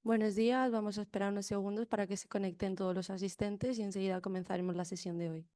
Buenos días, vamos a esperar unos segundos para que se conecten todos los asistentes y enseguida comenzaremos la sesión de hoy.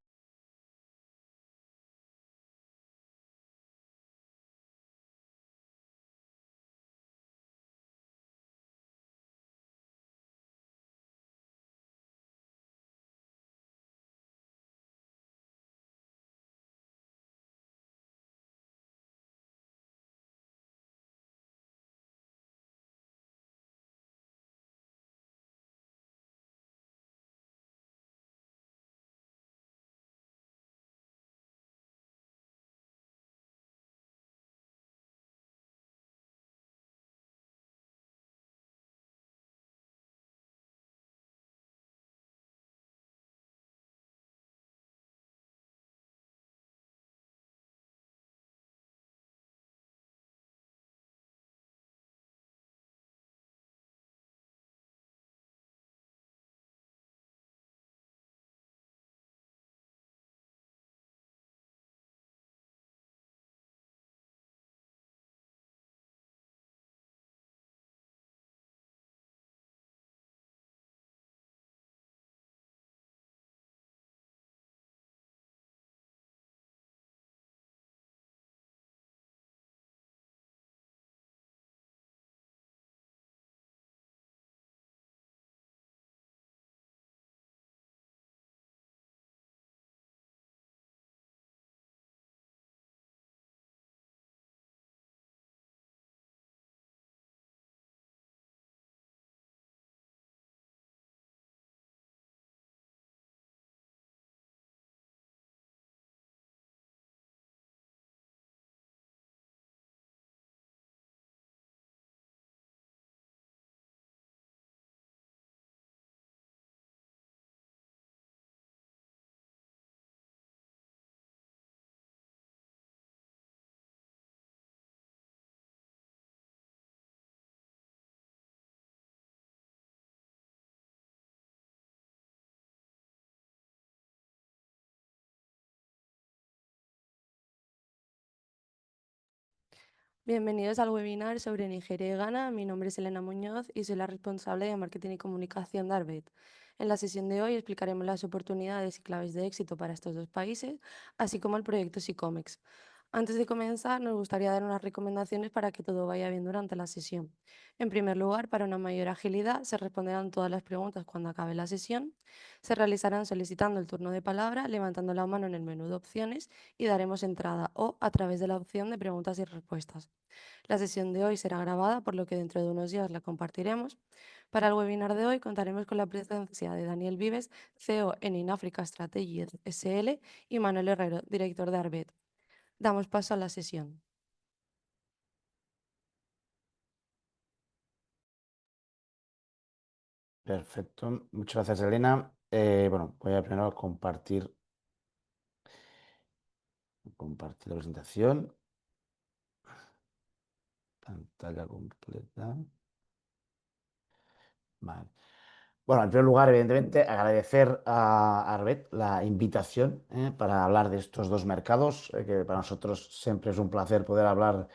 Bienvenidos al webinar sobre Nigeria y Ghana. Mi nombre es Elena Muñoz y soy la responsable de Marketing y Comunicación de Arbet. En la sesión de hoy explicaremos las oportunidades y claves de éxito para estos dos países, así como el proyecto Sicomex. Antes de comenzar, nos gustaría dar unas recomendaciones para que todo vaya bien durante la sesión. En primer lugar, para una mayor agilidad, se responderán todas las preguntas cuando acabe la sesión. Se realizarán solicitando el turno de palabra, levantando la mano en el menú de opciones y daremos entrada o a través de la opción de preguntas y respuestas. La sesión de hoy será grabada, por lo que dentro de unos días la compartiremos. Para el webinar de hoy contaremos con la presencia de Daniel Vives, CEO en InAfrica Strategy SL, y Manuel Herrero, director de Arbet. Damos paso a la sesión. Perfecto, muchas gracias, Elena. Bueno, voy a primero compartir la presentación, pantalla completa. Vale. Bueno, en primer lugar, evidentemente, agradecer a Arbet la invitación para hablar de estos dos mercados, que para nosotros siempre es un placer poder hablar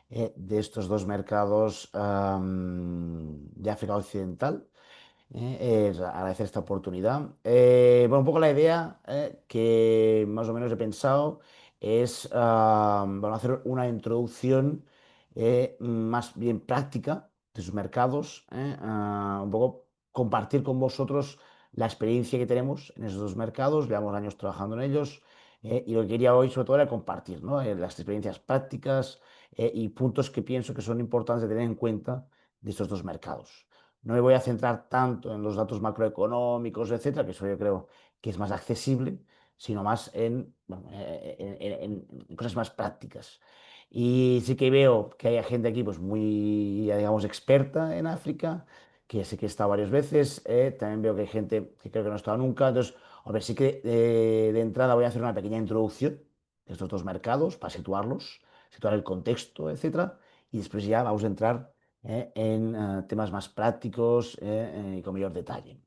de estos dos mercados de África Occidental. Agradecer esta oportunidad. Bueno, un poco la idea que más o menos he pensado es bueno, hacer una introducción más bien práctica de sus mercados, un poco compartir con vosotros la experiencia que tenemos en esos dos mercados, llevamos años trabajando en ellos, y lo que quería hoy sobre todo era compartir, ¿no? Las experiencias prácticas y puntos que pienso que son importantes de tener en cuenta de estos dos mercados. No me voy a centrar tanto en los datos macroeconómicos, etcétera, que eso yo creo que es más accesible, sino más en, bueno, en cosas más prácticas. Y sí que veo que hay gente aquí pues muy, ya digamos, experta en África, que sé que he estado varias veces. También veo que hay gente que creo que no ha estado nunca. Entonces, a ver, sí que de entrada voy a hacer una pequeña introducción de estos dos mercados para situarlos, situar el contexto, etcétera. Y después ya vamos a entrar en temas más prácticos y con mayor detalle.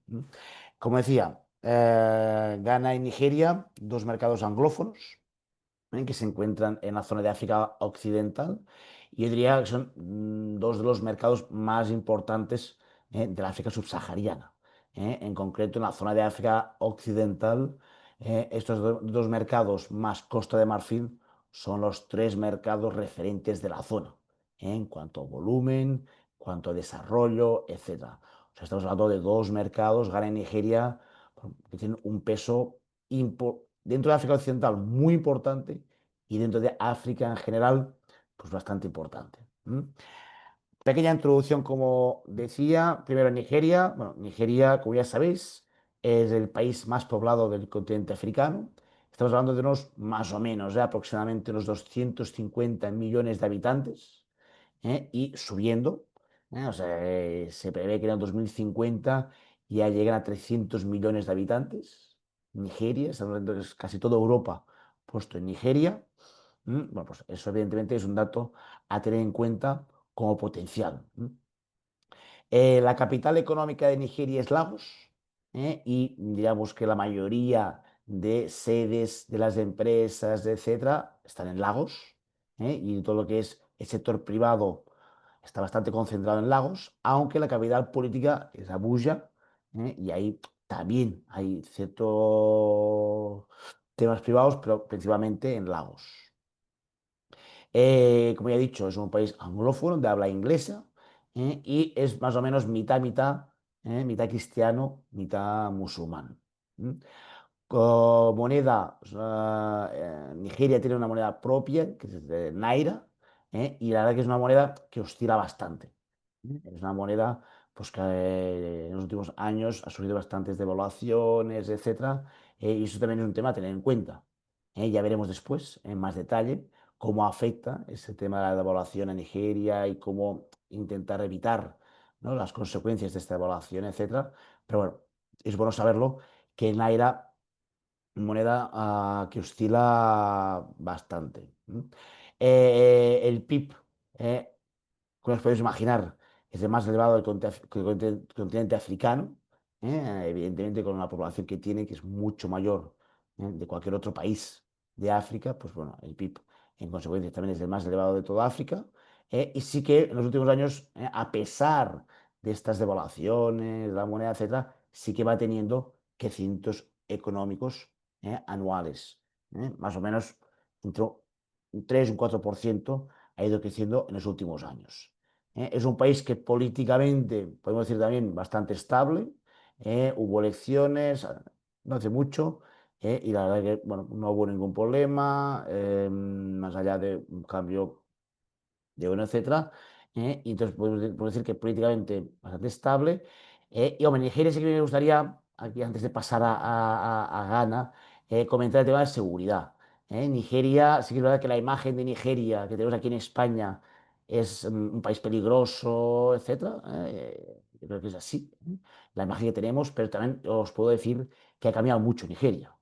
Como decía, Ghana y Nigeria, dos mercados anglófonos que se encuentran en la zona de África Occidental. Y yo diría que son dos de los mercados más importantes del África subsahariana. En concreto, en la zona de África Occidental, estos dos mercados más Costa de Marfil son los tres mercados referentes de la zona, en cuanto a volumen, cuanto a desarrollo, etcétera. O sea, estamos hablando de dos mercados, Ghana y Nigeria, que tienen un peso dentro de África Occidental muy importante y dentro de África en general, pues bastante importante. Pequeña introducción, como decía, primero Nigeria. Bueno, Nigeria, como ya sabéis, es el país más poblado del continente africano. Estamos hablando de unos, más o menos, aproximadamente unos 250 millones de habitantes, y subiendo. O sea, se prevé que en el 2050 ya lleguen a 300 millones de habitantes. Nigeria, estamos hablando de que es casi toda Europa puesto en Nigeria. Bueno, pues eso evidentemente es un dato a tener en cuenta como potencial. La capital económica de Nigeria es Lagos, y digamos que la mayoría de sedes de las empresas, etcétera, están en Lagos, y todo lo que es el sector privado está bastante concentrado en Lagos, aunque la capital política es Abuja, y ahí también hay ciertos temas privados, pero principalmente en Lagos. Como ya he dicho, es un país anglófono de habla inglesa, y es más o menos mitad-mitad, mitad cristiano, mitad musulmán. ¿Mm? Moneda, Nigeria tiene una moneda propia, que es de Naira, y la verdad que es una moneda que oscila bastante. Es una moneda pues, que en los últimos años ha sufrido bastantes devaluaciones, etcétera, y eso también es un tema a tener en cuenta. Ya veremos después, en más detalle, cómo afecta ese tema de la devaluación a Nigeria y cómo intentar evitar, ¿no?, las consecuencias de esta devaluación, etcétera. Pero bueno, es bueno saberlo, que el Naira moneda que oscila bastante. El PIB, como os podéis imaginar, es el más elevado del continente africano, evidentemente con la población que tiene, que es mucho mayor, de cualquier otro país de África. Pues bueno, el PIB en consecuencia también es el más elevado de toda África, y sí que en los últimos años, a pesar de estas devaluaciones, la moneda, etcétera, sí que va teniendo crecimientos económicos, anuales, más o menos entre un 3 y un 4% ha ido creciendo en los últimos años. Es un país que políticamente, podemos decir también, bastante estable. Hubo elecciones no hace mucho, y la verdad que bueno, no hubo ningún problema, más allá de un cambio de uno, etcétera. Y entonces podemos decir que políticamente bastante estable. Y hombre, Nigeria sí que me gustaría, aquí antes de pasar a Ghana, comentar el tema de seguridad. Nigeria, sí que es verdad que la imagen de Nigeria que tenemos aquí en España es un país peligroso, etcétera. Yo creo que es así, la imagen que tenemos, pero también os puedo decir que ha cambiado mucho Nigeria.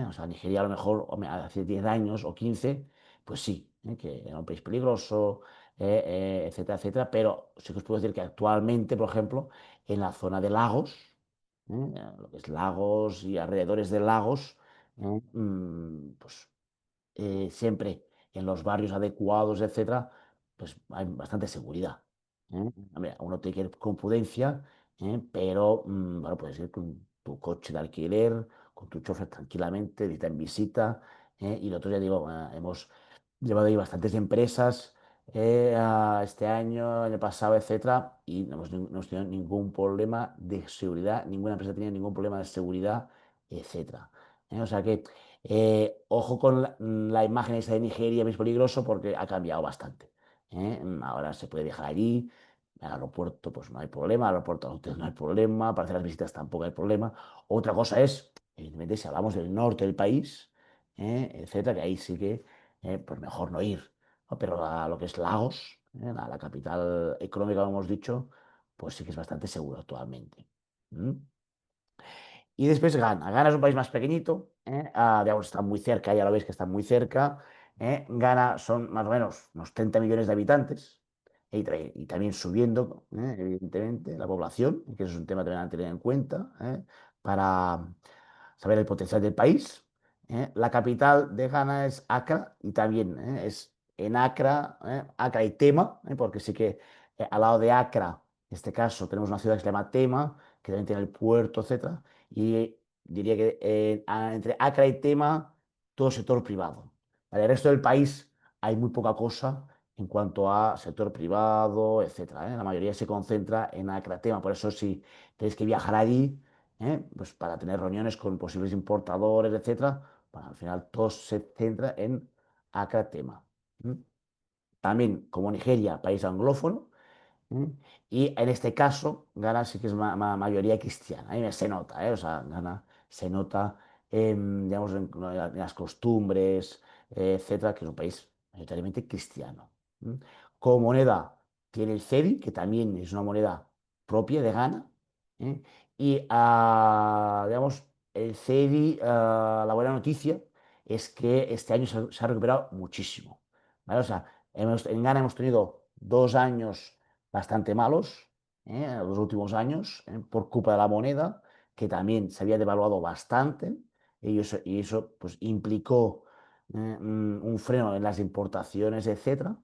O sea, Nigeria a lo mejor, hombre, hace 10 años o 15, pues sí, que era un país peligroso, etcétera, etcétera, pero sí que os puedo decir que actualmente, por ejemplo, en la zona de Lagos, lo que es Lagos y alrededores de Lagos, pues siempre en los barrios adecuados, etcétera, pues hay bastante seguridad. Hombre, uno tiene que ir con prudencia, pero bueno, puedes ir con tu coche de alquiler, con tu chofer tranquilamente, visita en visita. Y nosotros, ya digo, hemos llevado ahí bastantes empresas, este año, el pasado, etcétera, y no hemos tenido ningún problema de seguridad, ninguna empresa ha tenido ningún problema de seguridad, etcétera. O sea que ojo con la imagen esa de Nigeria, es peligroso porque ha cambiado bastante. Ahora se puede viajar allí, al aeropuerto pues no hay problema, al aeropuerto de hotel no hay problema, para hacer las visitas tampoco hay problema. Otra cosa es, evidentemente, si hablamos del norte del país, etcétera, que ahí sí que pues mejor no ir, ¿no? Pero a lo que es Lagos, la capital económica, como hemos dicho, pues sí que es bastante seguro actualmente. ¿Mm? Y después Ghana. Ghana es un país más pequeñito, digamos, está muy cerca, ya lo veis que está muy cerca. Ghana son más o menos unos 30 millones de habitantes, y también subiendo, evidentemente, la población, que eso es un tema también a tener en cuenta, para saber el potencial del país. La capital de Ghana es Accra, y también es en Accra, Accra y Tema, porque sí que al lado de Accra En este caso tenemos una ciudad que se llama Tema, que también tiene el puerto, etcétera, y diría que entre Accra y Tema, todo sector privado. Para el resto del país hay muy poca cosa en cuanto a sector privado, etcétera, ¿eh? La mayoría se concentra en Accra, Tema, por eso si tenéis que viajar allí, pues para tener reuniones con posibles importadores, etcétera, bueno, al final todo se centra en Accra, Tema. ¿M? También como Nigeria, país anglófono, ¿eh? Y en este caso, Ghana sí que es mayoría cristiana. Ahí se nota, ¿eh? O sea, Ghana se nota digamos, en las costumbres, etcétera, que es un país mayoritariamente cristiano. ¿M? Como moneda tiene el cedi, que también es una moneda propia de Ghana. ¿Eh? Y, digamos, el cedi, la buena noticia es que este año se ha recuperado muchísimo. ¿Vale? O sea, en Ghana hemos tenido 2 años bastante malos, los últimos años, por culpa de la moneda, que también se había devaluado bastante, y eso pues, implicó un freno en las importaciones, etcétera,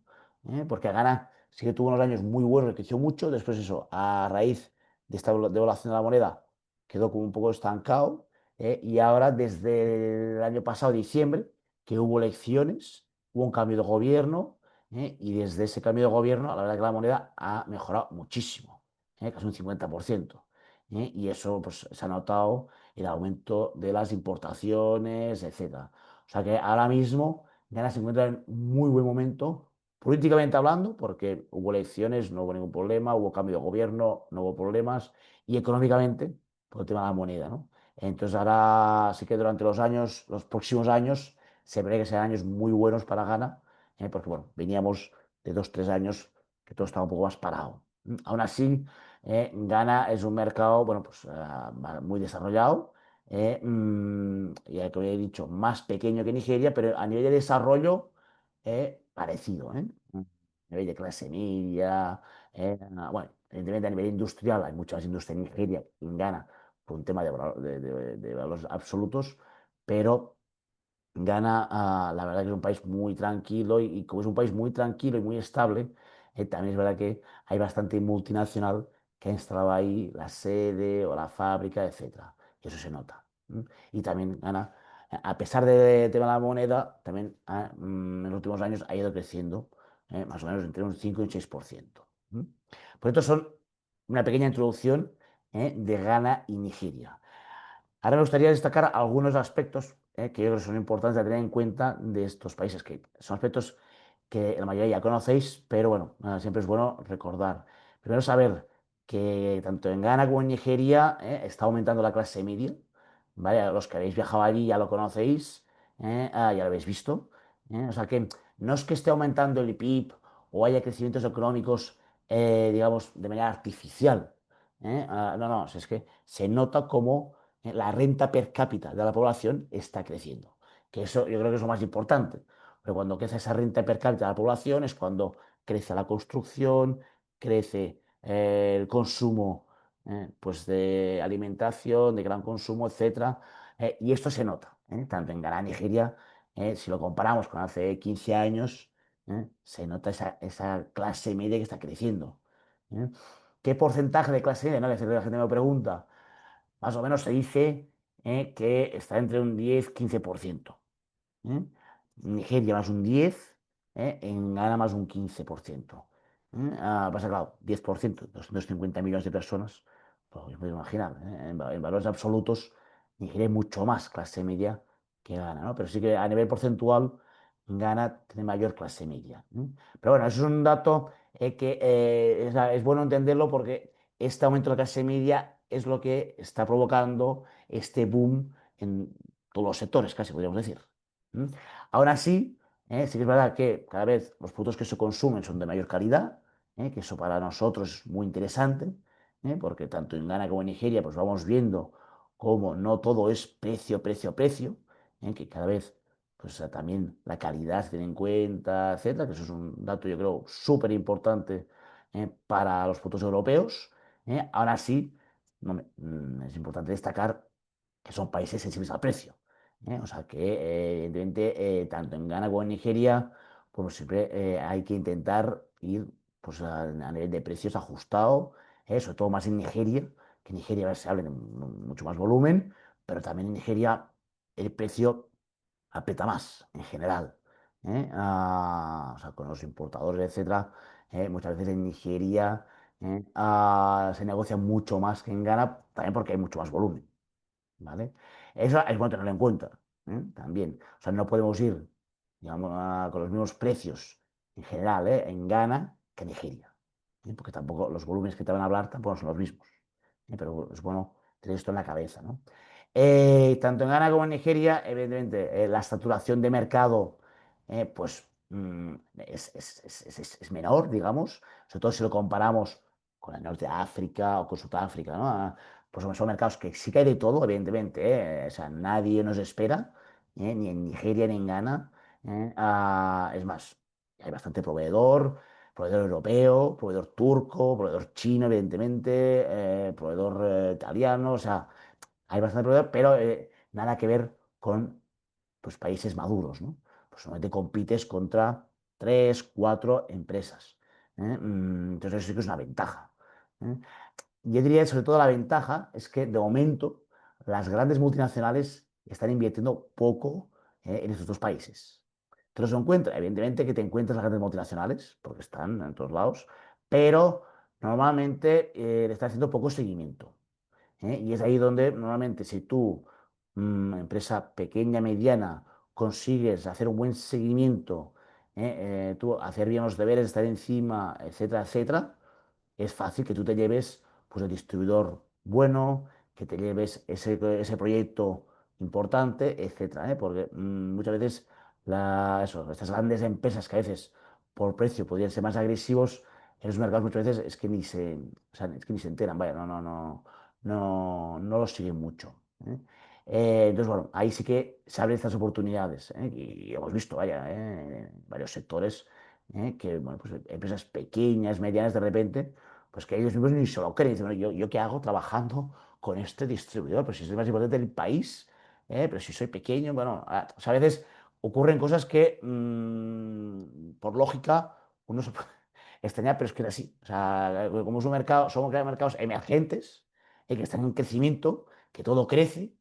porque Ghana sí que tuvo unos años muy buenos, que creció mucho, después eso, a raíz de esta devaluación de la moneda, quedó como un poco estancado, y ahora desde el año pasado, diciembre, que hubo elecciones, hubo un cambio de gobierno, y desde ese cambio de gobierno, la verdad que la moneda ha mejorado muchísimo, casi un 50%. Y eso pues, se ha notado el aumento de las importaciones, etcétera. O sea que ahora mismo Ghana se encuentra en muy buen momento, políticamente hablando, porque hubo elecciones, no hubo ningún problema, hubo cambio de gobierno, no hubo problemas, y económicamente, por el tema de la moneda, ¿no? Entonces ahora sí que durante los próximos años, se ve que serán años muy buenos para Ghana, porque bueno, veníamos de 2, 3 años que todo estaba un poco más parado. Aún así, Ghana es un mercado, bueno, pues muy desarrollado, ya que he dicho, más pequeño que Nigeria, pero a nivel de desarrollo, parecido, ¿eh? A nivel de clase media, bueno, evidentemente a nivel industrial, hay mucha más industria en Nigeria que en Ghana, por un tema de valores absolutos, pero Ghana, la verdad que es un país muy tranquilo y como es un país muy tranquilo y muy estable, también es verdad que hay bastante multinacional que ha instalado ahí la sede o la fábrica, etcétera. Y eso se nota. Y también Ghana, a pesar del tema de la moneda, también en los últimos años ha ido creciendo, más o menos entre un 5 y un 6%. Por esto son una pequeña introducción, de Ghana y Nigeria. Ahora me gustaría destacar algunos aspectos, que yo creo que son importantes de tener en cuenta de estos países, que son aspectos que la mayoría ya conocéis, pero bueno, siempre es bueno recordar. Primero, saber que tanto en Ghana como en Nigeria, está aumentando la clase media, ¿vale? Los que habéis viajado allí ya lo conocéis, ya lo habéis visto. O sea que no es que esté aumentando el PIB o haya crecimientos económicos, digamos, de manera artificial. No, no, es que se nota como la renta per cápita de la población está creciendo. Que eso yo creo que es lo más importante. Pero cuando crece esa renta per cápita de la población es cuando crece la construcción, crece el consumo, pues de alimentación, de gran consumo, etcétera. Y esto se nota, tanto en Ghana, Nigeria, si lo comparamos con hace 15 años, se nota esa clase media que está creciendo. ¿Eh? ¿Qué porcentaje de clase media? ¿No? Que la gente me pregunta. Más o menos se dice, que está entre un 10-15%. ¿Eh? Nigeria más un 10, en Ghana más un 15%. Pasa, claro, 10%, 250 millones de personas, pues os podéis imaginar, en valores absolutos, Nigeria es mucho más clase media que Ghana, ¿no? Pero sí que a nivel porcentual, Ghana tiene mayor clase media. Pero bueno, eso es un dato, que es bueno entenderlo porque este aumento de la clase media es lo que está provocando este boom en todos los sectores, casi podríamos decir. ¿Mm? Aún así, sí que es verdad que cada vez los productos que se consumen son de mayor calidad, que eso para nosotros es muy interesante, porque tanto en Ghana como en Nigeria pues vamos viendo cómo no todo es precio, precio, precio, que cada vez pues también la calidad se tiene en cuenta, etcétera, que eso es un dato yo creo súper importante, para los productos europeos. Aún así, no es importante destacar que son países sensibles al precio. O sea que, evidentemente, tanto en Ghana como en Nigeria, pues siempre hay que intentar ir pues, a nivel de precios ajustado, sobre todo más en Nigeria, que en Nigeria se habla de mucho más volumen, pero también en Nigeria el precio aprieta más en general. O sea, con los importadores, etcétera, muchas veces en Nigeria se negocia mucho más que en Ghana, también porque hay mucho más volumen. ¿Vale? Eso es bueno tenerlo en cuenta, también. O sea, no podemos ir, digamos, con los mismos precios en general, en Ghana que en Nigeria, porque tampoco los volúmenes que te van a hablar tampoco son los mismos. Pero es bueno tener esto en la cabeza, ¿no? Tanto en Ghana como en Nigeria, evidentemente, la saturación de mercado, pues, es menor, digamos, sobre todo si lo comparamos con el norte de África o con Sudáfrica, ¿no? Pues son mercados que sí que hay de todo, evidentemente, ¿eh? O sea, nadie nos espera, ni en Nigeria ni en Ghana. Es más, hay bastante proveedor europeo, proveedor turco, proveedor chino, evidentemente, proveedor italiano, o sea, hay bastante proveedor, pero nada que ver con pues, países maduros, ¿no? Pues normalmente compites contra tres, cuatro empresas. Entonces eso sí que es una ventaja. ¿Eh? Yo diría, sobre todo, la ventaja es que de momento las grandes multinacionales están invirtiendo poco en estos dos países. Te los encuentras, evidentemente que te encuentras las grandes multinacionales, porque están en todos lados, pero normalmente le están haciendo poco seguimiento. Y es ahí donde normalmente si tú, empresa pequeña, mediana, consigues hacer un buen seguimiento, tú hacer bien los deberes, estar encima, etcétera, etcétera, es fácil que tú te lleves pues, el distribuidor bueno, que te lleves ese proyecto importante, etcétera, Porque muchas veces estas grandes empresas que a veces por precio podrían ser más agresivos, en los mercados muchas veces es que o sea, es que ni se enteran, vaya, no los siguen mucho. Entonces, bueno, ahí sí que se abren estas oportunidades, y hemos visto, vaya, en varios sectores, que, bueno, pues empresas pequeñas, medianas, de repente, pues que ellos mismos ni se lo creen. Dicen, bueno, ¿yo qué hago trabajando con este distribuidor? Pues si es el más importante del país, pero si soy pequeño, bueno, o sea, a veces ocurren cosas que, por lógica, uno se puede extrañar, pero es que es así. O sea, como es un mercado, somos mercados emergentes, que están en crecimiento, que todo crece,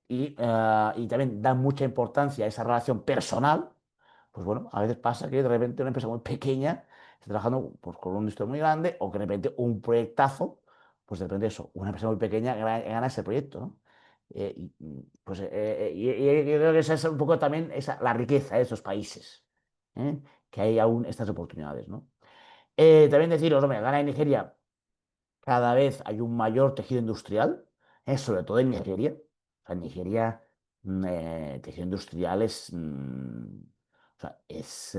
y también dan mucha importancia a esa relación personal. Pues bueno, a veces pasa que de repente una empresa muy pequeña está trabajando pues, con un distribuidor muy grande, o que de repente un proyectazo, pues de repente eso, una empresa muy pequeña gana ese proyecto, ¿no? Y yo creo que esa es un poco también la riqueza de esos países, ¿eh? Que hay aún estas oportunidades, ¿no? También deciros, hombre, Ghana y Nigeria, cada vez hay un mayor tejido industrial, sobre todo en Nigeria. O sea, en Nigeria, tejido industrial o sea, es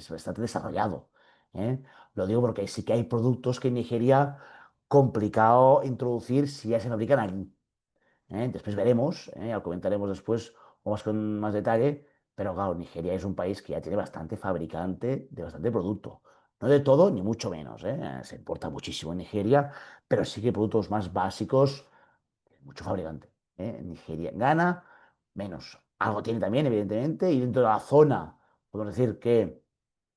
bastante desarrollado. ¿eh? Lo digo porque sí que hay productos que en Nigeria complicado introducir si ya se fabrican aquí. Después veremos, ya lo comentaremos después o más con más detalle, pero claro, Nigeria es un país que ya tiene bastante fabricante de bastante producto. No de todo, ni mucho menos, Se importa muchísimo en Nigeria, pero sí que productos más básicos, mucho fabricante. Nigeria, Ghana, menos. Algo tiene también, evidentemente, y dentro de la zona, podemos decir que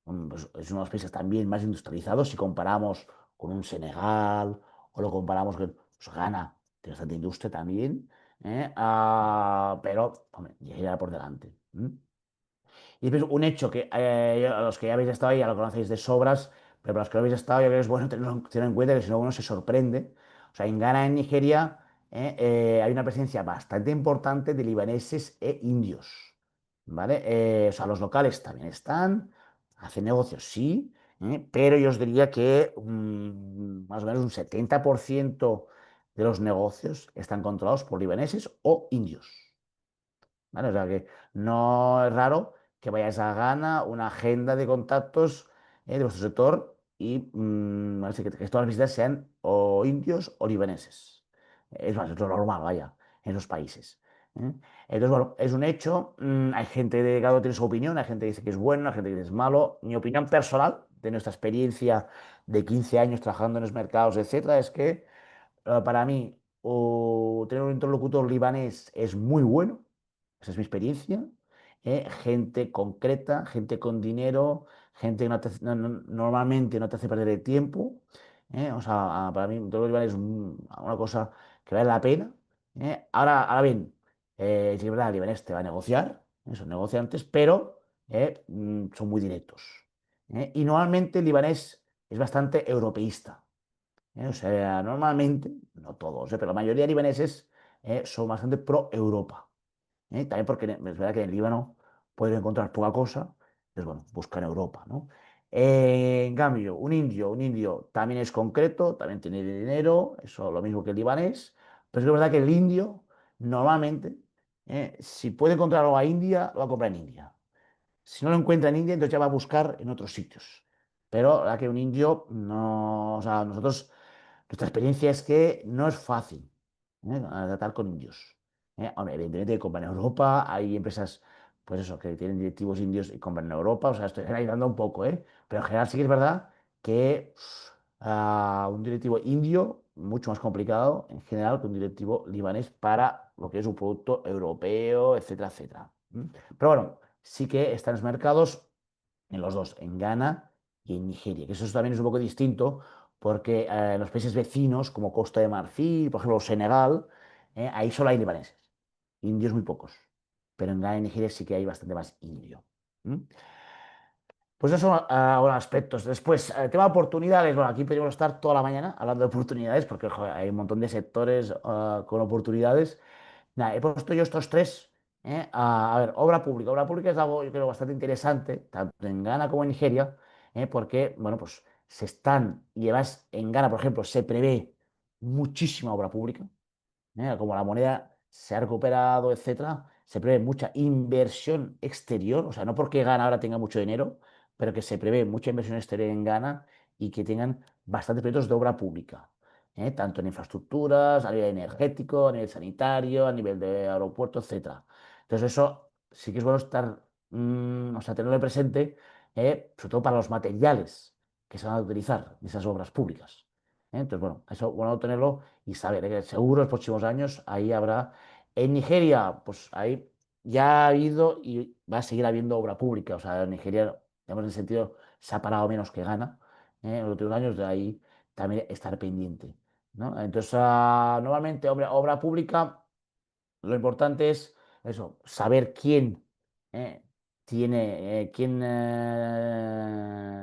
pues, es uno de los países también más industrializados si comparamos con un Senegal o lo comparamos con pues, Ghana, tiene bastante industria también, pero hombre, llega por delante. Y después un hecho que a los que ya habéis estado ahí ya lo conocéis de sobras, pero para los que no habéis estado, yo creo que es bueno tener en cuenta que si no uno se sorprende. O sea, en Ghana, en Nigeria, hay una presencia bastante importante de libaneses e indios. ¿Vale? O sea, los locales también están, hacen negocios, sí, pero yo os diría que más o menos un 70% de los negocios están controlados por libaneses o indios. ¿Vale? O sea que no es raro que vayáis a Ghana, una agenda de contactos, de vuestro sector, y así que todas las visitas sean o indios o libaneses. Es más, es lo normal, vaya, en esos países. ¿eh? Entonces, bueno, es un hecho. Hay gente que cada uno tiene su opinión, hay gente que dice que es bueno, hay gente que dice que es malo. Mi opinión personal, de nuestra experiencia de 15 años trabajando en los mercados, etcétera, es que para mí tener un interlocutor libanés es muy bueno. Esa es mi experiencia. Gente concreta, gente con dinero, gente que normalmente no te hace perder el tiempo. O sea, para mí todo Líbano es una cosa que vale la pena. Ahora bien, sí que es verdad, el libanés te va a negociar, son negociantes, pero son muy directos. Y normalmente el libanés es bastante europeísta. O sea, normalmente, no todos, pero la mayoría de libaneses son bastante pro-Europa. También porque es verdad que en el Líbano pueden encontrar poca cosa, pues bueno, buscan Europa, ¿no? En cambio, un indio también es concreto, también tiene dinero, eso lo mismo que el libanés, pero es verdad que el indio normalmente, si puede encontrar algo a India, lo va a comprar en India. Si no lo encuentra en India, entonces ya va a buscar en otros sitios. Pero la verdad que un indio no, o sea, nuestra experiencia es que no es fácil a tratar con indios. Hombre, evidentemente que compran en Europa, hay empresas, pues eso, que tienen directivos indios y compran en Europa, o sea, estoy ayudando un poco, ¿eh? Pero en general sí que es verdad que un directivo indio, mucho más complicado en general que un directivo libanés para lo que es un producto europeo, etcétera, etcétera. Pero bueno, sí que están los mercados en los dos, en Ghana y en Nigeria, que eso también es un poco distinto porque en los países vecinos, como Costa de Marfil, por ejemplo, Senegal, ahí solo hay libaneses, indios muy pocos, pero en Ghana y Nigeria sí que hay bastante más indio. ¿Mm? Pues esos son algunos aspectos. Después, el tema de oportunidades. Bueno, aquí podríamos estar toda la mañana hablando de oportunidades porque joder, hay un montón de sectores con oportunidades. Nada, he puesto yo estos tres. A ver, obra pública. Obra pública es algo, yo creo, bastante interesante, tanto en Ghana como en Nigeria, porque, bueno, pues se están, y además en Ghana, por ejemplo, se prevé muchísima obra pública. Como la moneda se ha recuperado, etcétera, se prevé mucha inversión exterior, o sea, no porque Ghana ahora tenga mucho dinero, pero que se prevé mucha inversión exterior en Ghana y que tengan bastantes proyectos de obra pública, tanto en infraestructuras, a nivel energético, a nivel sanitario, a nivel de aeropuerto, etcétera. Entonces, eso sí que es bueno estar, o sea, tenerlo presente, sobre todo para los materiales que se van a utilizar en esas obras públicas. Entonces, bueno, eso bueno tenerlo y saber que seguro en los próximos años ahí habrá. En Nigeria, pues ahí ya ha habido y va a seguir habiendo obra pública. O sea, en Nigeria, digamos, en el sentido, se ha parado menos que Ghana en los últimos años, de ahí también estar pendiente, ¿no? Entonces, normalmente obra pública. Lo importante es eso, saber eh, quién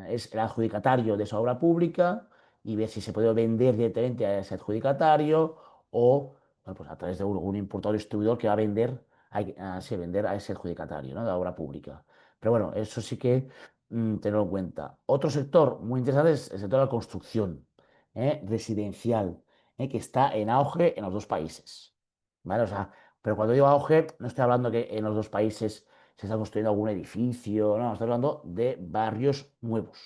es el adjudicatario de esa obra pública y ver si se puede vender directamente a ese adjudicatario o bueno, pues a través de un importador distribuidor que va a vender, sí, vender a ese adjudicatario, ¿no? De la obra pública. Pero bueno, eso sí que tenerlo en cuenta. Otro sector muy interesante es el sector de la construcción residencial, que está en auge en los dos países. ¿Vale? O sea, pero cuando digo auge, no estoy hablando que en los dos países se está construyendo algún edificio, no, estoy hablando de barrios nuevos,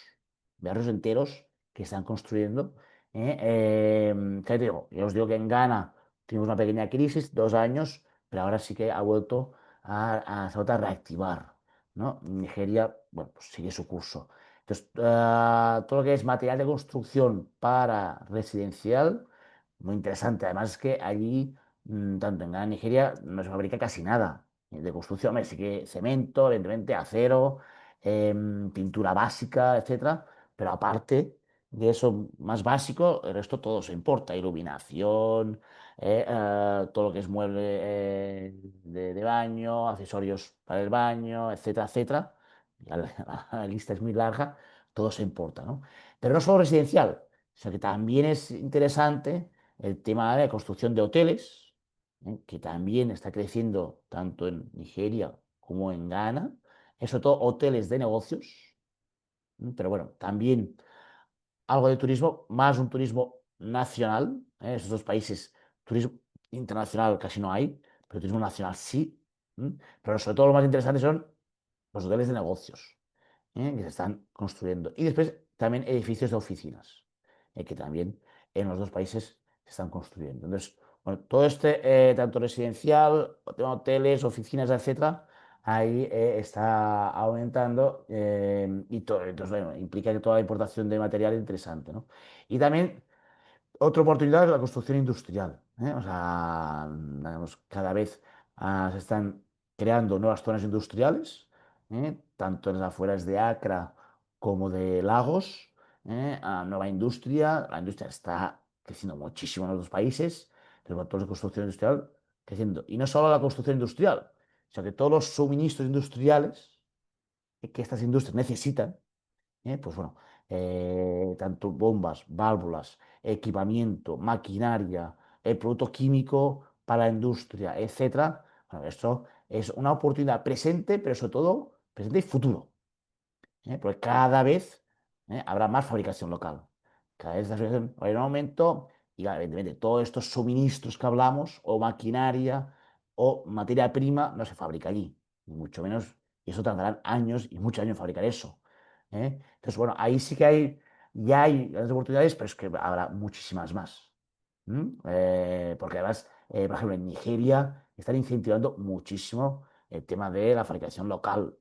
barrios enteros que están construyendo. ¿Qué te digo? Yo os digo que en Ghana tuvimos una pequeña crisis, 2 años, pero ahora sí que ha vuelto se ha vuelto a reactivar, ¿no? Nigeria, bueno, pues sigue su curso. Entonces, todo lo que es material de construcción para residencial, muy interesante. Además, es que allí tanto en Ghana y Nigeria no se fabrica casi nada de construcción. Hombre, sí que cemento, evidentemente, acero, pintura básica, etcétera. Pero aparte de eso más básico, el resto todo se importa. Iluminación, todo lo que es mueble de baño, accesorios para el baño, etcétera, etcétera. Ya la lista es muy larga, todo se importa, ¿no? Pero no solo residencial, sino que también es interesante el tema de la construcción de hoteles, que también está creciendo tanto en Nigeria como en Ghana, es sobre todo hoteles de negocios, pero bueno, también algo de turismo, más un turismo nacional, esos dos países, turismo internacional casi no hay, pero turismo nacional sí, pero sobre todo lo más interesante son los hoteles de negocios que se están construyendo. Y después también edificios de oficinas, que también en los dos países se están construyendo. Entonces, bueno, todo tanto residencial, hoteles, oficinas, etcétera, ahí está aumentando y todo, entonces, bueno, implica que toda la importación de material es interesante, ¿no? Y también otra oportunidad es la construcción industrial. O sea, digamos, cada vez se están creando nuevas zonas industriales, tanto en las afueras de Accra como de Lagos, a nueva industria. La industria está creciendo muchísimo en los dos países, los motores de construcción industrial creciendo. Y no solo la construcción industrial, sino que todos los suministros industriales que estas industrias necesitan, pues bueno, tanto bombas, válvulas, equipamiento, maquinaria, el producto químico para la industria, etcétera. Bueno, esto es una oportunidad presente, pero sobre todo presente y futuro. Porque cada vez habrá más fabricación local. Cada vez la fabricación va a ir en aumento y, claro, evidentemente, todos estos suministros que hablamos, o maquinaria o materia prima, no se fabrica allí, ni mucho menos, y eso tardarán años y muchos años en fabricar eso. Entonces, bueno, ahí sí que ya hay grandes oportunidades, pero es que habrá muchísimas más. Porque además, por ejemplo, en Nigeria están incentivando muchísimo el tema de la fabricación local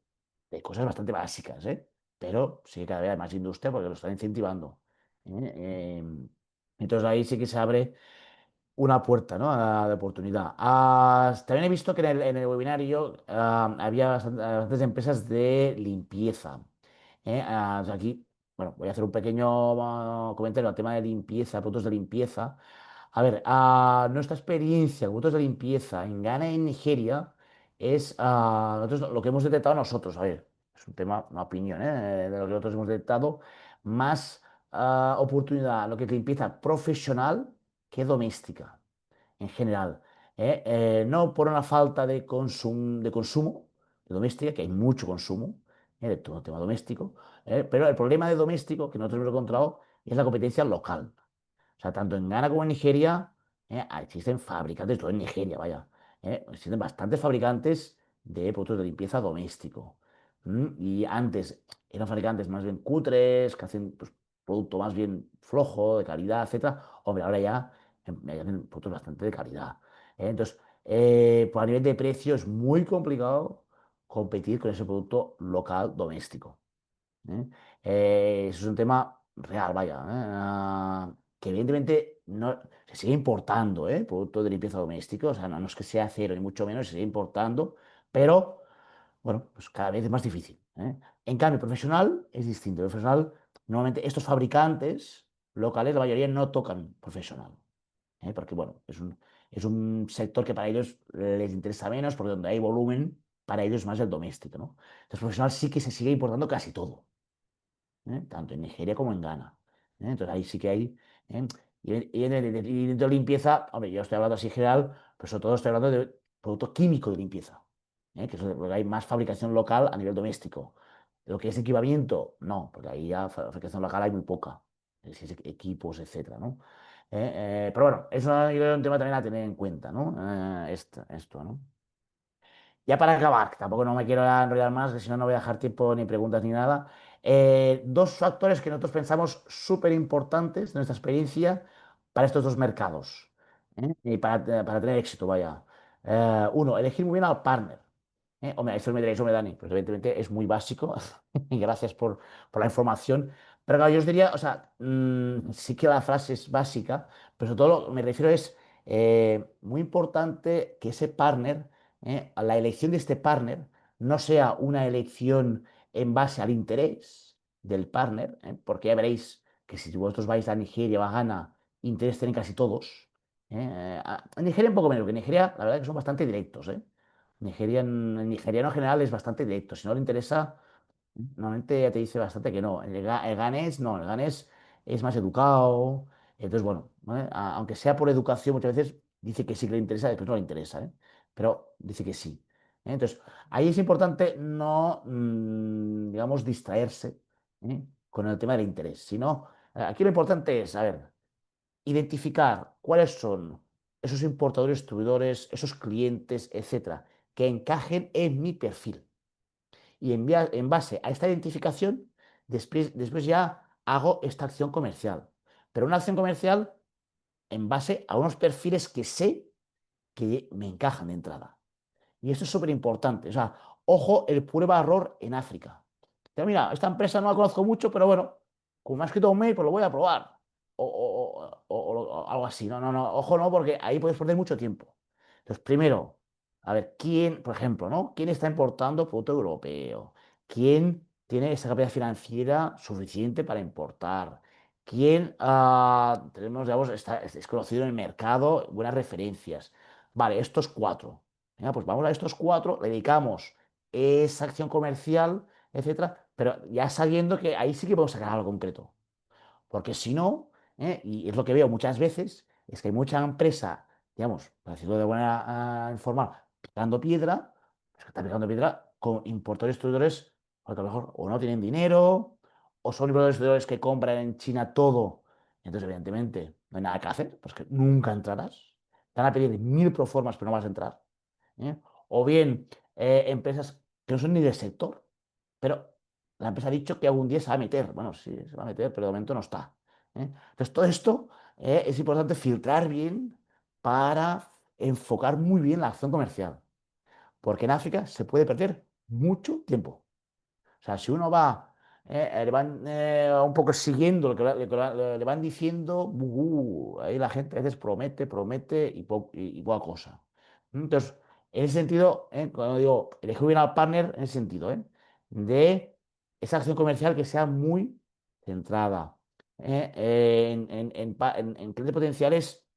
de cosas bastante básicas, ¿eh? Pero sí que cada vez hay más industria porque lo están incentivando. ¿Eh? Entonces ahí sí que se abre una puerta, ¿no? De oportunidad. También he visto que en el webinario había bastantes empresas de limpieza. O sea, aquí, bueno, voy a hacer un pequeño comentario al tema de limpieza, productos de limpieza. A ver, nuestra experiencia con productos de limpieza en Ghana y en Nigeria es nosotros, lo que hemos detectado nosotros. A ver, es un tema, una opinión, de lo que nosotros hemos detectado, más oportunidad, lo que es limpieza profesional que doméstica, en general. No por una falta de consumo de doméstica, que hay mucho consumo de todo el tema doméstico, pero el problema de doméstico que nosotros hemos encontrado es la competencia local. O sea, tanto en Ghana como en Nigeria existen fabricantes, todo en Nigeria, vaya. Existen bastantes fabricantes de productos de limpieza doméstico. Y antes eran fabricantes más bien cutres, que hacen pues, producto más bien flojo, de calidad, etcétera. Hombre, ahora ya hacen productos bastante de calidad. Entonces, pues a nivel de precio es muy complicado competir con ese producto local doméstico. ¿Eh? Eso es un tema real, vaya, que evidentemente no, se sigue importando, producto de limpieza doméstica, o sea, no es que sea cero ni mucho menos, se sigue importando, pero bueno, pues cada vez es más difícil. En cambio, profesional es distinto. El profesional, normalmente estos fabricantes locales, la mayoría no tocan profesional, porque bueno, es un sector que para ellos les interesa menos, porque donde hay volumen, para ellos es más el doméstico, ¿no? Entonces, profesional sí que se sigue importando casi todo, tanto en Nigeria como en Ghana. Entonces ahí sí que hay. ¿eh? Y dentro de limpieza, hombre, yo estoy hablando así en general, pero sobre todo estoy hablando de producto químico de limpieza, que es lo que hay más fabricación local a nivel doméstico. Lo que es equipamiento, no, porque ahí ya fabricación local hay muy poca, si es equipos, etcétera, ¿no? Pero bueno, es un tema también a tener en cuenta, ¿no? Esto, ¿no? Ya para acabar, que tampoco no me quiero enrollar más, que si no, no voy a dejar tiempo ni preguntas ni nada. Dos factores que nosotros pensamos súper importantes de nuestra experiencia para estos dos mercados, y para tener éxito, vaya. Uno, elegir muy bien al partner. Hombre, eso me diréis, hombre, Dani, pues evidentemente es muy básico, y gracias por la información. Pero claro, yo os diría, o sea, sí que la frase es básica, pero sobre todo lo que me refiero es muy importante que ese partner, a la elección de este partner, no sea una elección en base al interés del partner, porque ya veréis que si vosotros vais a Nigeria o a Ghana, interés tienen casi todos. En Nigeria un poco menos, porque en Nigeria la verdad es que son bastante directos. El nigeriano en general es bastante directo. Si no le interesa, normalmente ya te dice bastante que no. El ganés no, el ganés es más educado. Entonces, bueno, ¿vale? Aunque sea por educación, muchas veces dice que sí que le interesa, después no le interesa, pero dice que sí. Entonces, ahí es importante no, digamos, distraerse, con el tema del interés, sino, aquí lo importante es, a ver, identificar cuáles son esos importadores, distribuidores, esos clientes, etcétera, que encajen en mi perfil. Y en base a esta identificación, después ya hago esta acción comercial. Pero una acción comercial en base a unos perfiles que sé que me encajan de entrada. Y esto es súper importante. O sea, ojo el prueba-error en África. Pero mira, esta empresa no la conozco mucho, pero bueno, como me ha escrito un mail, pues lo voy a probar. O algo así. No, no, no. Ojo, no, porque ahí puedes perder mucho tiempo. Entonces, primero, a ver, ¿quién, por ejemplo, ¿no? ¿Quién está importando producto europeo? ¿Quién tiene esa capacidad financiera suficiente para importar? ¿Quién tenemos, digamos, es conocido en el mercado, buenas referencias? Vale, estos cuatro. Venga, pues vamos a estos cuatro, le dedicamos esa acción comercial, etcétera, pero ya sabiendo que ahí sí que podemos sacar algo concreto. Porque si no, y es lo que veo muchas veces, es que hay mucha empresa, digamos, para decirlo de buena informal, picando piedra, pues que está picando piedra con importadores y distribuidores, porque a lo mejor o no tienen dinero, o son importadores y distribuidores que compran en China todo. Entonces, evidentemente, no hay nada que hacer, pues que nunca entrarás. Te van a pedir 1000 proformas, pero no vas a entrar. ¿Eh? O bien, empresas que no son ni del sector, pero la empresa ha dicho que algún día se va a meter. Bueno, sí, se va a meter, pero de momento no está. Entonces, todo esto es importante filtrar bien para enfocar muy bien la acción comercial, porque en África se puede perder mucho tiempo. O sea, si uno va, le van un poco siguiendo lo que le van diciendo, ahí la gente a veces promete, promete y poca cosa. Entonces, en ese sentido, cuando digo, elegir bien al partner, en ese sentido, de esa acción comercial que sea muy centrada en clientes potenciales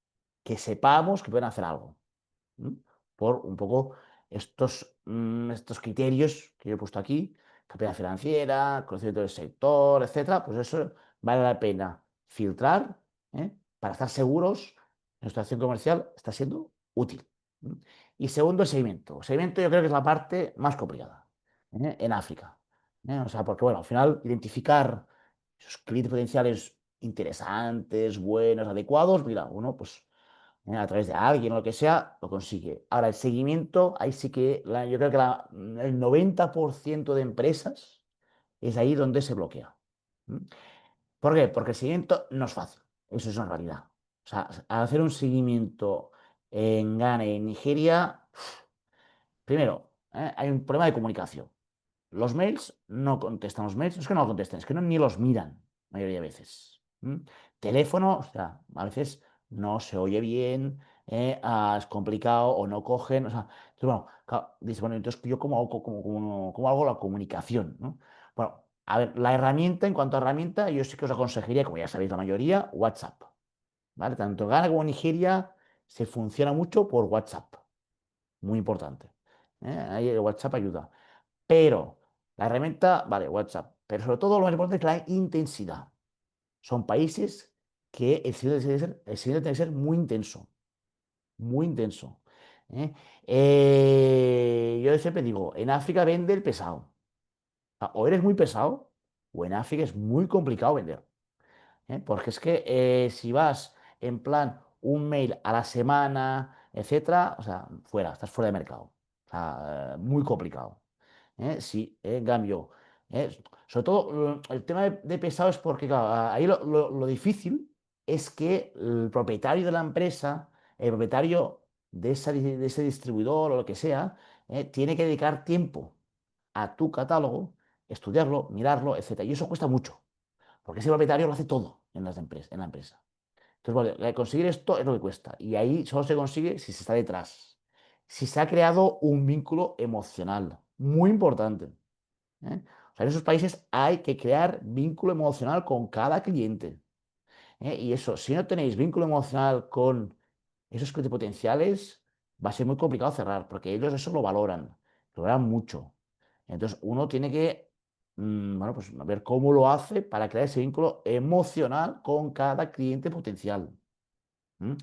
que sepamos que pueden hacer algo. ¿Mm? Por un poco estos criterios que yo he puesto aquí, capacidad financiera, conocimiento del sector, etcétera, pues eso vale la pena filtrar, para estar seguros que nuestra acción comercial está siendo útil. ¿Mm? Y segundo, el seguimiento. El seguimiento yo creo que es la parte más complicada, en África. O sea, porque bueno, al final identificar esos clientes potenciales interesantes, buenos, adecuados, mira, uno pues a través de alguien o lo que sea, lo consigue. Ahora, el seguimiento, ahí sí que yo creo que el 90% de empresas es ahí donde se bloquea. ¿Mm? ¿Por qué? Porque el seguimiento no es fácil. Eso es una realidad. O sea, al hacer un seguimiento en Ghana y en Nigeria, primero, hay un problema de comunicación. Los mails no contestan los mails, no es que no lo contesten, es que ni los miran, la mayoría de veces. Teléfono, o sea, a veces no se oye bien, es complicado o no cogen, o sea, entonces, bueno, claro, dice, bueno, entonces yo cómo hago la comunicación, ¿no? Bueno, a ver, la herramienta, en cuanto a herramienta, yo sí que os aconsejaría, como ya sabéis la mayoría, WhatsApp, ¿vale? Tanto en Ghana como en Nigeria se funciona mucho por WhatsApp, muy importante. Ahí el WhatsApp ayuda. Pero la herramienta, vale, WhatsApp, pero sobre todo lo más importante es la intensidad. Son países que el seguimiento tiene que ser muy intenso, muy intenso. ¿Eh? Yo siempre digo, en África vende el pesado. O eres muy pesado, o en África es muy complicado vender. Porque es que si vas en plan un mail a la semana, etcétera, o sea, estás fuera de mercado. O sea, muy complicado. Sí, en cambio, sobre todo el tema de pesado es porque, claro, ahí lo difícil es que el propietario de la empresa, el propietario de ese distribuidor o lo que sea, tiene que dedicar tiempo a tu catálogo, estudiarlo, mirarlo, etcétera. Y eso cuesta mucho. Porque ese propietario lo hace todo en la empresa. Entonces, vale, conseguir esto es lo que cuesta. Y ahí solo se consigue si se está detrás. Si se ha creado un vínculo emocional. Muy importante. O sea, en esos países hay que crear vínculo emocional con cada cliente. Y eso, si no tenéis vínculo emocional con esos clientes potenciales, va a ser muy complicado cerrar, porque ellos eso lo valoran mucho. Entonces, uno tiene que, bueno, pues ver cómo lo hace para crear ese vínculo emocional con cada cliente potencial. ¿Mm?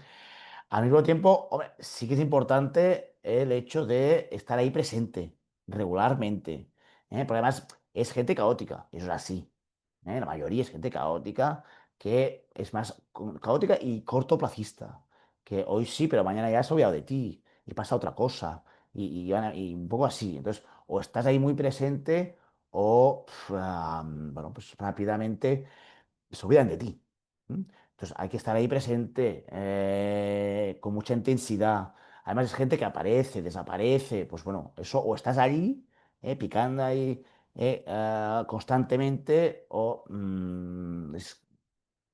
Al mismo tiempo, hombre, sí que es importante el hecho de estar ahí presente regularmente. Porque además es gente caótica, eso es así. La mayoría es gente caótica que es más caótica y cortoplacista. Que hoy sí, pero mañana ya se ha olvidado de ti y pasa otra cosa. Y un poco así. Entonces, o estás ahí muy presente o, bueno, pues rápidamente se olvidan de ti. ¿Mm? Entonces hay que estar ahí presente, con mucha intensidad. Además es gente que aparece, desaparece. Pues bueno, eso o estás allí, picando ahí constantemente, o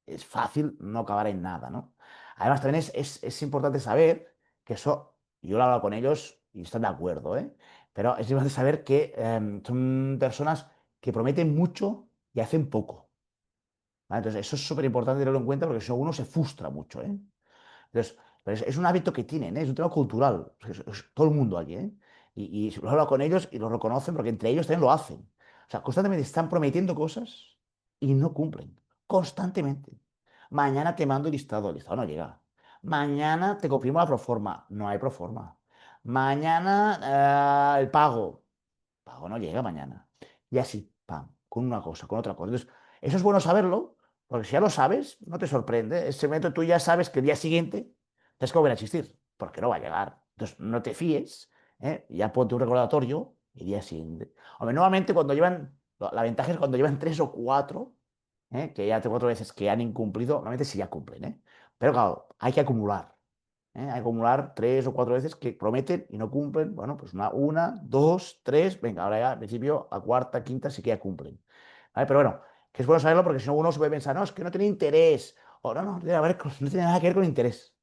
es fácil no acabar en nada, ¿no? Además también es importante saber que eso, yo lo he hablado con ellos y están de acuerdo, ¿eh? Pero es importante saber que son personas que prometen mucho y hacen poco. ¿Vale? Entonces, eso es súper importante tenerlo en cuenta porque si no uno se frustra mucho, ¿eh? Entonces, pero es un hábito que tienen, ¿eh? Es un tema cultural. Es todo el mundo aquí, ¿eh? Y lo he hablado con ellos y lo reconocen porque entre ellos también lo hacen. O sea, constantemente están prometiendo cosas y no cumplen. Constantemente. Mañana te mando el listado no llega. Mañana te confirmo la proforma, no hay proforma. Mañana el pago no llega mañana. Y así, pam, con una cosa, con otra cosa. Entonces, eso es bueno saberlo, porque si ya lo sabes, no te sorprende. Ese momento tú ya sabes que el día siguiente tienes que volver a existir, porque no va a llegar. Entonces, no te fíes, ¿eh? Ya ponte un recordatorio el día siguiente. Hombre, nuevamente, cuando llevan, la ventaja es cuando llevan tres o cuatro, que ya tengo cuatro veces que han incumplido, normalmente sí ya cumplen, ¿eh? Pero claro, hay que acumular. Acumular tres o cuatro veces que prometen y no cumplen. Bueno, pues una, dos, tres. Venga, ahora ya al principio, a cuarta, quinta sí que ya cumplen. ¿Vale? Pero bueno, que es bueno saberlo porque si no uno se puede pensar, no, es que no tiene interés. O no, no, no tiene nada que ver con interés.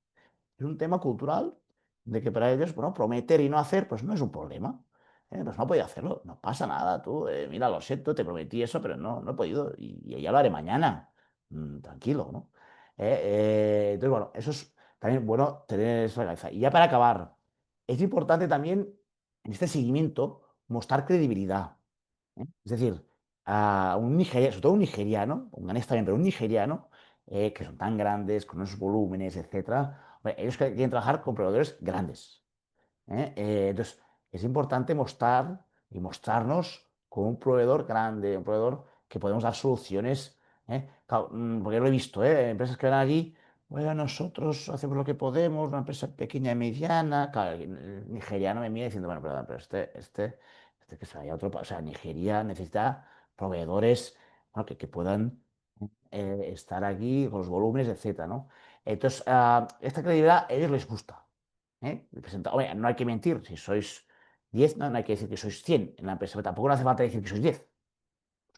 Es un tema cultural de que para ellos, bueno, prometer y no hacer, pues no es un problema. Pues no podía hacerlo, no pasa nada, tú, mira, lo siento, te prometí eso, pero no he podido y ya lo haré mañana. Tranquilo, ¿no? Entonces, bueno, eso es también bueno tener eso en la cabeza. Y ya para acabar, es importante también en este seguimiento mostrar credibilidad. Es decir, a un nigeriano, sobre todo un nigeriano, un ganés también, pero un nigeriano, que son tan grandes, con esos volúmenes, etcétera, hombre, ellos quieren trabajar con proveedores grandes. Entonces, es importante mostrar y mostrarnos como un proveedor grande, un proveedor que podemos dar soluciones. Claro, porque lo he visto, empresas que van allí, bueno, nosotros hacemos lo que podemos, una empresa pequeña y mediana. Claro, el nigeriano me mira diciendo, bueno, perdón, pero este que se vaya a otro país. O sea, Nigeria necesita proveedores, bueno, que puedan estar aquí con los volúmenes, etcétera, ¿no? Entonces, esta credibilidad a ellos les gusta. Hombre, no hay que mentir, si sois 10 no hay que decir que sois 100 en la empresa, pero tampoco no hace falta decir que sois 10.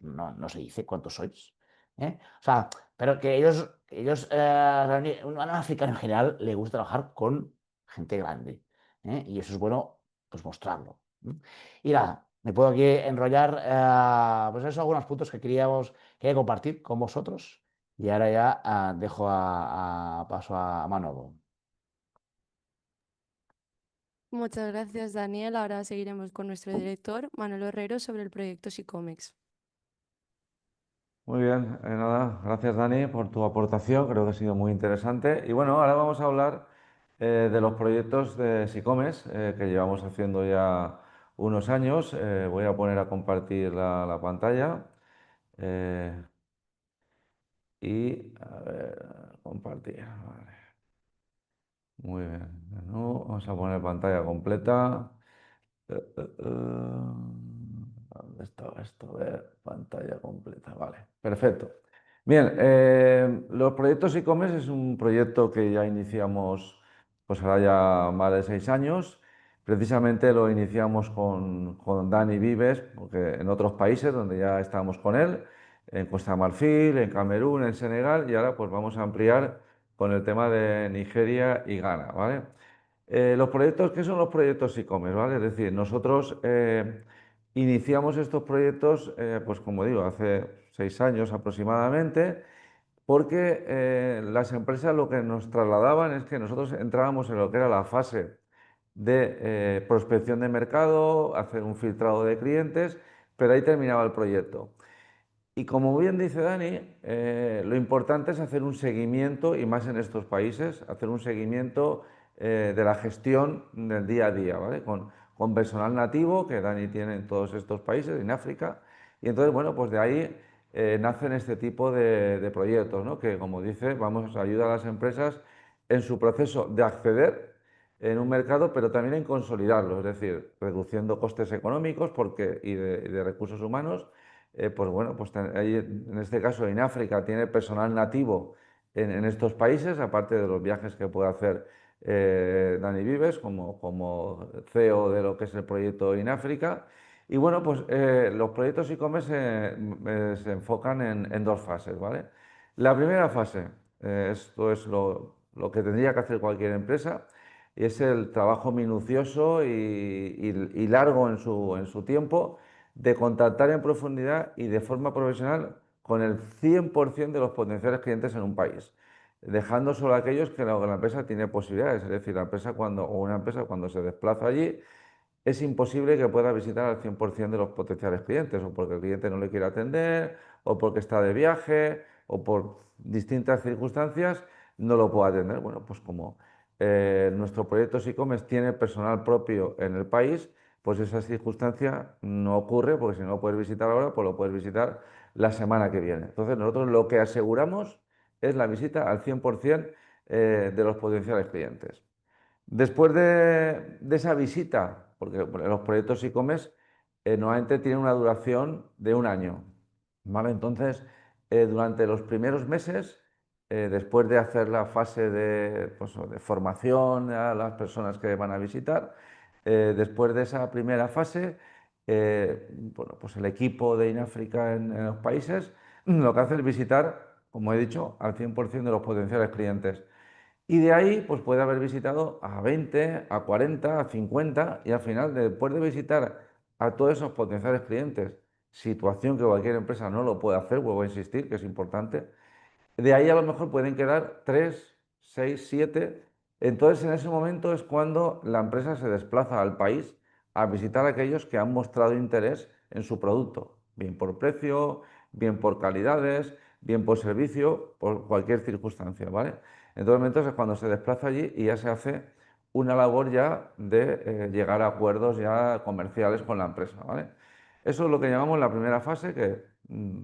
No se dice cuántos sois. O sea, pero que a un africano en general le gusta trabajar con gente grande. Y eso es bueno, pues mostrarlo. Y nada, me puedo aquí enrollar, pues eso, algunos puntos que quería compartir con vosotros. Y ahora ya dejo paso a Manolo. Muchas gracias, Daniel. Ahora seguiremos con nuestro director, Manuel Herrero, sobre el proyecto Sicomex. Muy bien, nada, gracias Dani por tu aportación, creo que ha sido muy interesante. Y bueno, ahora vamos a hablar de los proyectos de Sicomes que llevamos haciendo ya unos años. Voy a poner a compartir la pantalla y a ver, compartir. Vale. Muy bien, vamos a poner pantalla completa. ¿Dónde estaba esto? A ver, pantalla completa. Vale, perfecto. Bien, los proyectos e-commerce es un proyecto que ya iniciamos, pues ahora ya más de 6 años. Precisamente lo iniciamos con Dani Vives, porque en otros países donde ya estábamos con él, en Costa de Marfil, en Camerún, en Senegal, y ahora pues vamos a ampliar con el tema de Nigeria y Ghana, ¿vale? Los proyectos, ¿qué son los proyectos e-commerce? ¿Vale? Es decir, nosotros iniciamos estos proyectos, pues como digo, hace 6 años aproximadamente, porque las empresas lo que nos trasladaban es que nosotros entrábamos en lo que era la fase de prospección de mercado, hacer un filtrado de clientes, pero ahí terminaba el proyecto. Y como bien dice Dani, lo importante es hacer un seguimiento, y más en estos países, hacer un seguimiento de la gestión del día a día, ¿vale? Con personal nativo que Dani tiene en todos estos países, en África. Y entonces, bueno, pues de ahí nacen este tipo de proyectos, ¿no? Que, como dice, vamos a ayudar a las empresas en su proceso de acceder en un mercado, pero también en consolidarlo, es decir, reduciendo costes económicos y de recursos humanos. Pues bueno, pues ahí, en este caso en África tiene personal nativo en estos países, aparte de los viajes que puede hacer Dani Vives como CEO de lo que es el proyecto en África. Y bueno, pues los proyectos e-commerce se enfocan en dos fases, ¿vale? La primera fase, esto es lo que tendría que hacer cualquier empresa, es el trabajo minucioso y largo en su tiempo de contactar en profundidad y de forma profesional con el 100% de los potenciales clientes en un país, dejando solo aquellos que la empresa tiene posibilidades. Es decir, una empresa cuando se desplaza allí, es imposible que pueda visitar al 100% de los potenciales clientes, o porque el cliente no le quiere atender, o porque está de viaje, o por distintas circunstancias, no lo puede atender. Bueno, pues como nuestro proyecto e-commerce tiene personal propio en el país, pues esa circunstancia no ocurre, porque si no lo puedes visitar ahora, pues lo puedes visitar la semana que viene. Entonces, nosotros lo que aseguramos es la visita al 100% de los potenciales clientes. Después de esa visita, porque bueno, los proyectos e-commerce normalmente tienen una duración de un año, ¿vale? Entonces, durante los primeros meses, después de hacer la fase pues, de formación a las personas que van a visitar, después de esa primera fase, bueno, pues el equipo de Inafrica en los países lo que hace es visitar, como he dicho, al 100% de los potenciales clientes. Y de ahí, pues puede haber visitado a 20, a 40, a 50 y al final, después de visitar a todos esos potenciales clientes, situación que cualquier empresa no lo puede hacer, vuelvo a insistir, que es importante, de ahí a lo mejor pueden quedar 3, 6, 7. Entonces, en ese momento es cuando la empresa se desplaza al país a visitar a aquellos que han mostrado interés en su producto, bien por precio, bien por calidades, bien por servicio, por cualquier circunstancia, ¿vale? Entonces es cuando se desplaza allí y ya se hace una labor ya de llegar a acuerdos ya comerciales con la empresa, ¿vale? Eso es lo que llamamos la primera fase, que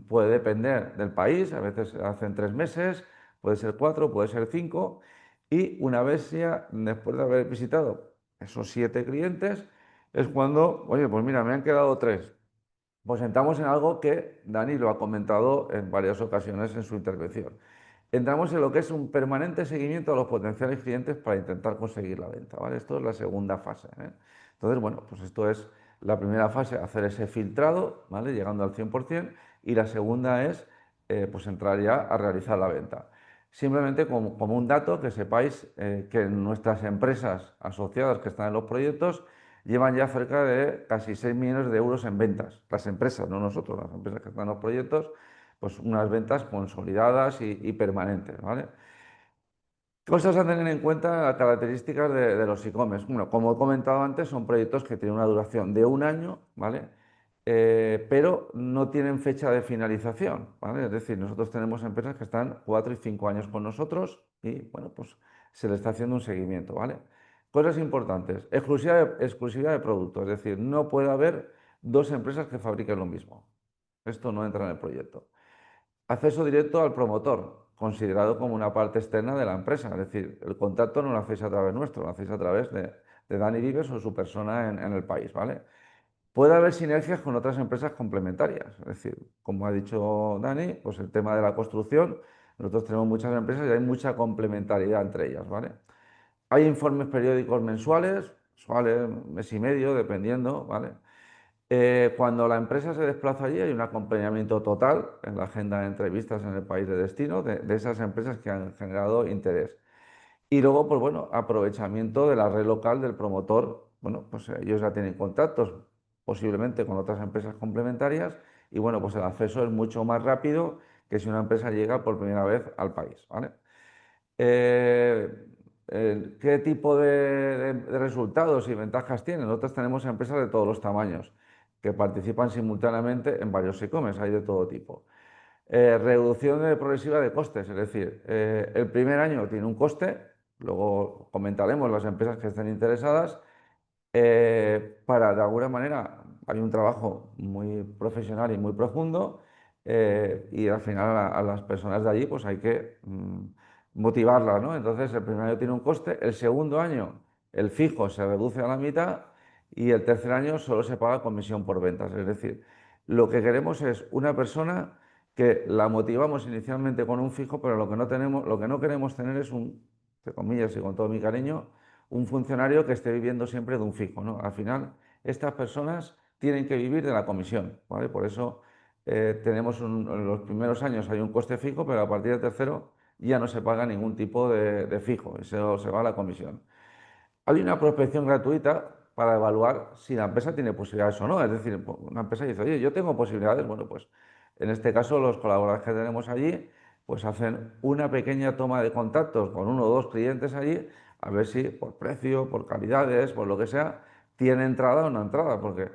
puede depender del país, a veces hacen 3 meses, puede ser 4, puede ser 5, y una vez ya, después de haber visitado esos 7 clientes, es cuando, oye, pues mira, me han quedado 3. Pues entramos en algo que Dani lo ha comentado en varias ocasiones en su intervención. Entramos en lo que es un permanente seguimiento a los potenciales clientes para intentar conseguir la venta, ¿vale? Esto es la segunda fase, ¿eh? Entonces, bueno, pues esto es la primera fase, hacer ese filtrado, ¿vale? Llegando al 100%, y la segunda es, pues entrar ya a realizar la venta. Simplemente como un dato, que sepáis que nuestras empresas asociadas que están en los proyectos llevan ya cerca de casi 6 millones de euros en ventas. Las empresas, no nosotros, las empresas que están en los proyectos, pues unas ventas consolidadas y permanentes, ¿vale? Cosas a tener en cuenta, características de los e-commerce. Bueno, como he comentado antes, son proyectos que tienen una duración de un año, ¿vale? Pero no tienen fecha de finalización, ¿vale? Es decir, nosotros tenemos empresas que están 4 y 5 años con nosotros y, bueno, pues se les está haciendo un seguimiento, ¿vale? Cosas importantes, exclusividad de producto, es decir, no puede haber dos empresas que fabriquen lo mismo. Esto no entra en el proyecto. Acceso directo al promotor, considerado como una parte externa de la empresa. Es decir, el contacto no lo hacéis a través nuestro, lo hacéis a través de Dani Vives o su persona en el país, ¿vale? Puede haber sinergias con otras empresas complementarias. Es decir, como ha dicho Dani, pues el tema de la construcción, nosotros tenemos muchas empresas y hay mucha complementariedad entre ellas, ¿vale? Hay informes periódicos mensuales, mes y medio, dependiendo, ¿vale? Cuando la empresa se desplaza allí hay un acompañamiento total en la agenda de entrevistas en el país de destino de esas empresas que han generado interés. Y luego, pues bueno, aprovechamiento de la red local del promotor. Bueno, pues ellos ya tienen contactos posiblemente con otras empresas complementarias y bueno, pues el acceso es mucho más rápido que si una empresa llega por primera vez al país, ¿vale? Eh, ¿Qué tipo de resultados y ventajas tienen? Nosotros tenemos empresas de todos los tamaños que participan simultáneamente en varios e-commerce, hay de todo tipo. Reducción progresiva de costes, es decir, el primer año tiene un coste, luego comentaremos las empresas que estén interesadas, para de alguna manera hay un trabajo muy profesional y muy profundo, y al final a las personas de allí pues hay que motivarlas, ¿no? Entonces el primer año tiene un coste, el segundo año el fijo se reduce a la mitad y el tercer año solo se paga comisión por ventas. Es decir, lo que queremos es una persona que la motivamos inicialmente con un fijo, pero lo que no queremos tener es un, entre comillas y con todo mi cariño, un funcionario que esté viviendo siempre de un fijo, ¿no? Al final, estas personas tienen que vivir de la comisión, ¿vale? Por eso en los primeros años hay un coste fijo, pero a partir del tercero ya no se paga ningún tipo de fijo, se va a la comisión. Hay una prospección gratuita para evaluar si la empresa tiene posibilidades o no. Es decir, una empresa dice, oye, yo tengo posibilidades, bueno, pues en este caso los colaboradores que tenemos allí, pues hacen una pequeña toma de contactos con uno o dos clientes allí, a ver si por precio, por calidades, por lo que sea, tiene entrada o no entrada, porque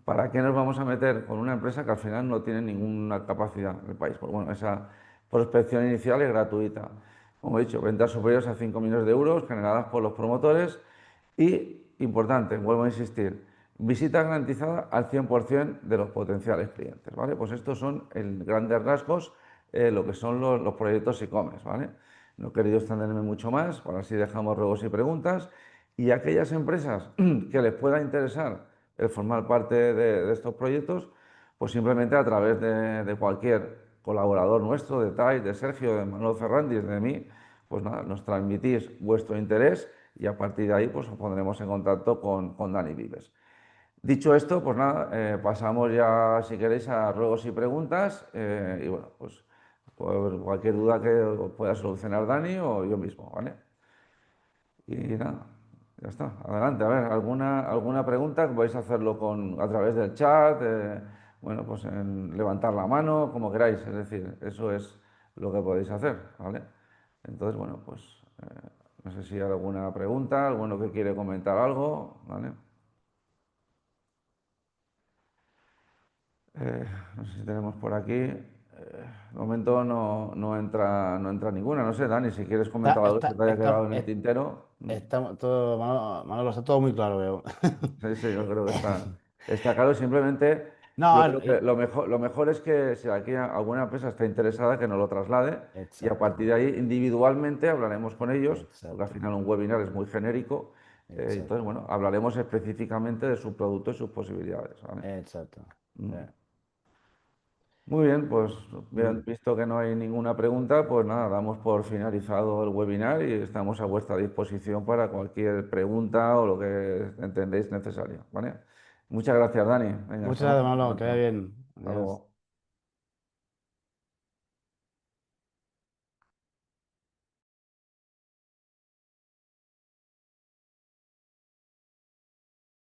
¿para qué nos vamos a meter con una empresa que al final no tiene ninguna capacidad en el país? Pues bueno, esa prospección inicial es gratuita. Como he dicho, ventas superiores a 5 millones de euros generadas por los promotores y, importante, vuelvo a insistir, visita garantizada al 100% de los potenciales clientes, ¿vale? Pues estos son, en grandes rasgos, lo que son los proyectos e-commerce, ¿vale? No he querido extenderme mucho más, ahora sí dejamos ruegos y preguntas. Y aquellas empresas que les pueda interesar el formar parte de estos proyectos, pues simplemente a través de cualquier colaborador nuestro, de Tai, de Sergio, de Manuel Ferrandis, de mí, pues nada, nos transmitís vuestro interés y a partir de ahí pues os pondremos en contacto con Dani Vives. Dicho esto, pues nada, pasamos ya, si queréis, a ruegos y preguntas. Y bueno, pues cualquier duda que pueda solucionar Dani o yo mismo, ¿vale? Y nada, ya está. Adelante, a ver, ¿alguna pregunta? Podéis hacerlo a través del chat, bueno, pues en levantar la mano, como queráis. Es decir, eso es lo que podéis hacer, ¿vale? Entonces, bueno, pues no sé si hay alguna pregunta, alguno que quiere comentar algo, ¿vale? No sé si tenemos por aquí. De momento no entra ninguna. No sé, Dani, si quieres Está, comentar algo que se te haya quedado en el tintero. está todo, Manolo, está todo muy claro, veo. Sí, sí, yo creo que está claro. Simplemente No, yo a creo ver, que lo mejor es que si aquí alguna empresa está interesada, que nos lo traslade y a exacto, partir de ahí individualmente hablaremos con ellos, porque al exacto, final un webinar es muy genérico. Entonces, exacto, bueno, hablaremos específicamente de su producto y sus posibilidades, ¿vale? exacto. Mm. Eh, Muy bien, pues mm, bien, visto que no hay ninguna pregunta, pues nada, damos por finalizado el webinar y estamos a vuestra disposición para cualquier pregunta o lo que entendéis necesario, ¿vale? Muchas gracias, Dani. Venga, Muchas estamos gracias, en Manolo, que vaya contacto. bien. Hasta Adiós. luego.